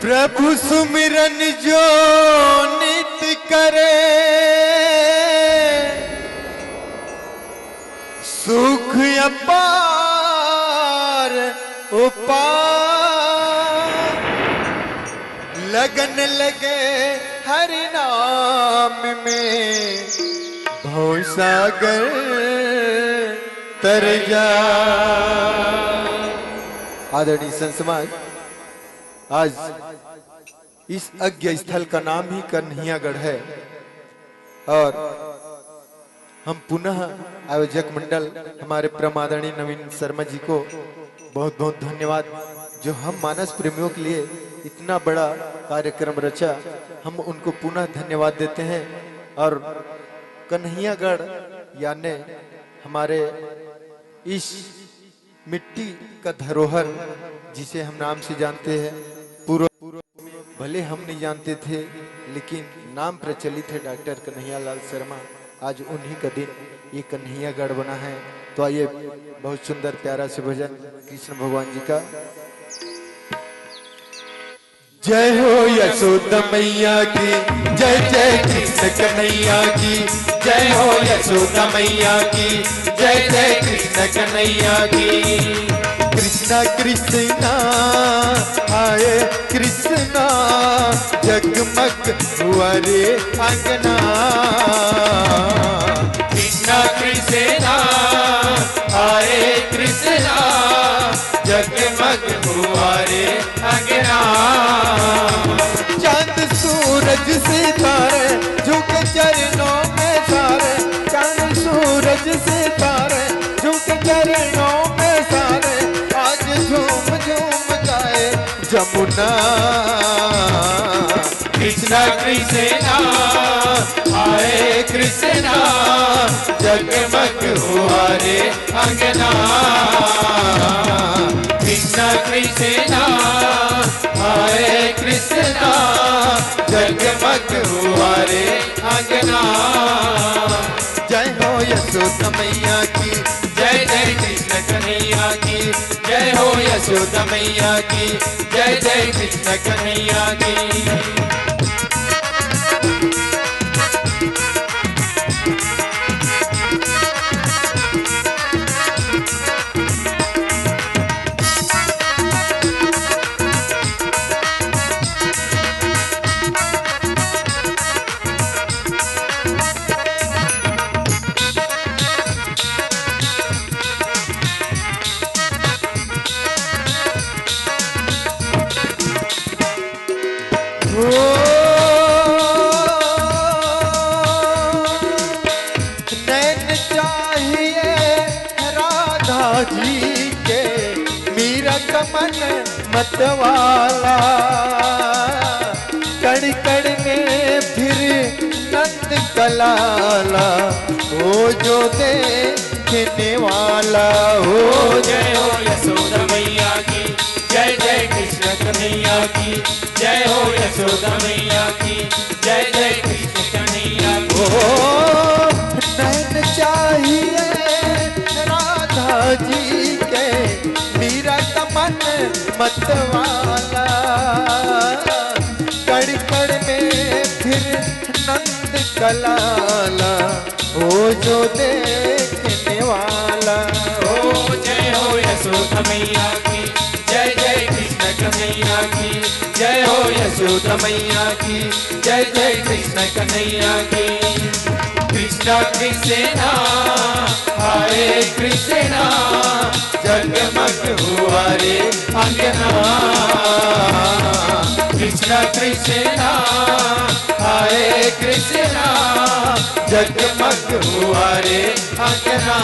प्रभु सुमिरन जो नित करे, सुख अपार उपार। लगन लगे हरि नाम में, भवसागर तर जा। आदरणीय संत समाज, आज इस अज्ञ स्थल का नाम ही कन्हैयागढ़ है और हम पुनः आयोजक मंडल हमारे प्रमादरणीय नवीन शर्मा जी को बहुत बहुत धन्यवाद, जो हम मानस प्रेमियों के लिए इतना बड़ा कार्यक्रम रचा। हम उनको पुनः धन्यवाद देते हैं। और कन्हैयागढ़ यानी हमारे इस मिट्टी का धरोहर, जिसे हम नाम से जानते हैं, पूर्व भले हम नहीं जानते थे, लेकिन नाम प्रचलित है डॉक्टर कन्हैयालाल शर्मा। आज उन्हीं का दिन ये कन्हैयागढ़ बना है। तो आइए बहुत सुंदर प्यारा से भजन कृष्ण भगवान जी का। जय हो यशोदा मैया की, जय जय कृष्ण कन्हैया की। जय हो यशोदा मैया की, जय जय कृष्ण कन्हैया की। कृष्णा कृष्णा आए कृष्णा, जगमग हुआ रे अंगना। कृष्णा कृष्णा आए कृष्णा, जगमग हुआ रे अंगना। चांद सूरज सितारे झुक चरणों में सारे, चांद सूरज सितारे झुक चरणों में सारे। आज झूम झूम जाए जमुना। कृष्णा कृष्णा आए कृष्णा, जगमग हुआ रे अंगना। कृष्णा कृष्णा आए कृष्णा, जगमग हुआ रे अंगना। जय हो यशोदा मैया की, जय जय कृष्ण कन्हैया की। जय हो यशोदा मैया की, जय जय कृष्ण कन्हैया की। नैन चाहिए राधा जी के, मीरा कमन मतवाला। कण कण में फिर नंद कलाला, हो जो देखने वाला हो। जय हो यशोदा मैया की, जय जय कृष्ण कन्हैया की। जय हो यशोदा मैया की, जय जय कृष्ण कन्हैया की। नैन चाहिए राधा जी के, मीरा कमन मतवाला। कण कण में फिर नंद कलाला, हो जो देखने वाला हो। जय हो यशोदा मैया की, जय जय कृष्ण कन्हैया की। जय हो यशोदा मैया की, जय जय कृष्ण कन्हैया की। कृष्णा कृष्णा आए कृष्णा, जगमग हुआ रे अंगना। कृष्णा कृष्णा आए कृष्णा, जगमग हुआ रे अंगना।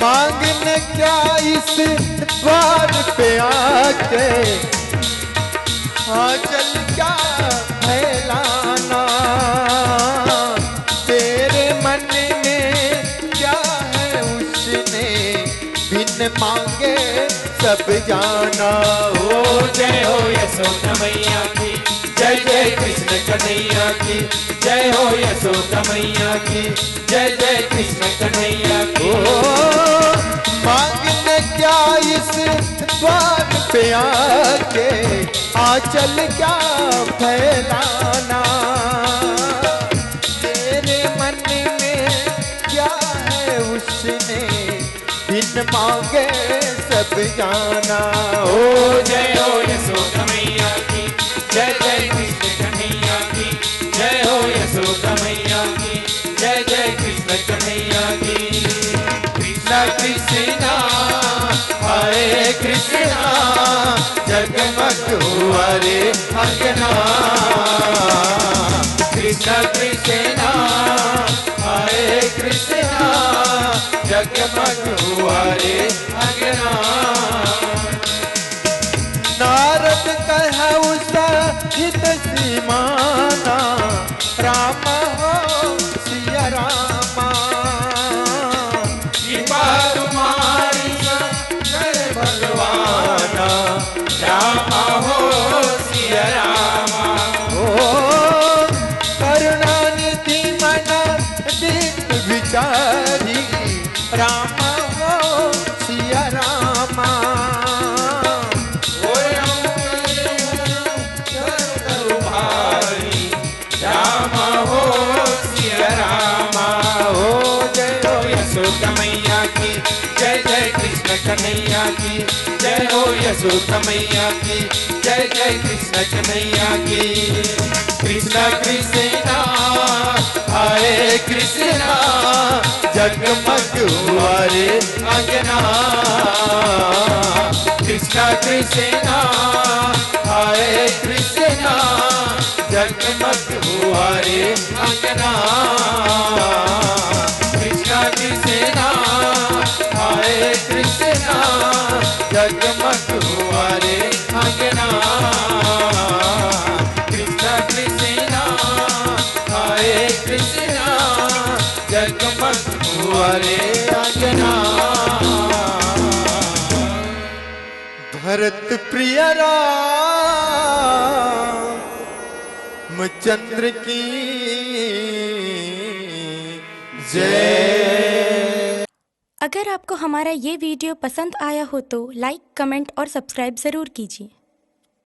मांगने क्या इस द्वार पे आके, आंचल क्या फैलाना। तेरे मन मांगे सब जाना। ओ जय हो यशोदा मैया की, जय जय कृष्ण कन्हैया की, जय हो यशोदा मैया की, जय जय कृष्ण कन्हैया की। मांगने क्या इस द्वार पे आके, आंचल क्या फैलाना। तेरे मन में क्या है उसने, बिन मांगे सब जाना। ओ जय हो यशोदा मैया की, जय जय कृष्ण कन्हैया की, जय हो यशोदा मैया की, जय जय कृष्ण कन्हैया की। कृष्णा कृष्णा हरे कृष्णा, जगमग हुआ रे अंगना। कृष्णा कृष्णा हरे कृष्णा, जगमग हुआ रे अंगना। नारद कहा उसका हित सीमाना, राम हो सिया रामा। कृपा तुम्हारी शंकर भगवाना, रामा हो सिया रामा। ओ करुणानिधि मन दीन विचारी, राम हो सिया रामा। यशोदा मैया की, जय जय कृष्ण कन्हैया की, जय हो यशोदा मैया की, जय जय कृष्ण कन्हैया की। कृष्णा कृष्णा हरे कृष्णा, जगमग हुआ रे अंगना। कृष्णा कृष्णा हरे कृष्णा, जगमग हुआ रे अंगना। कृष्णा कृष्णा हरे कृष्णा, जगमग हुआ रे अंगना। कृष्णा कृष्णा हरे कृष्णा, जगमग हुआ रे अंगना। भरत प्रिय रामचंद्र की जय। अगर आपको हमारा ये वीडियो पसंद आया हो तो लाइक, कमेंट और सब्सक्राइब ज़रूर कीजिए।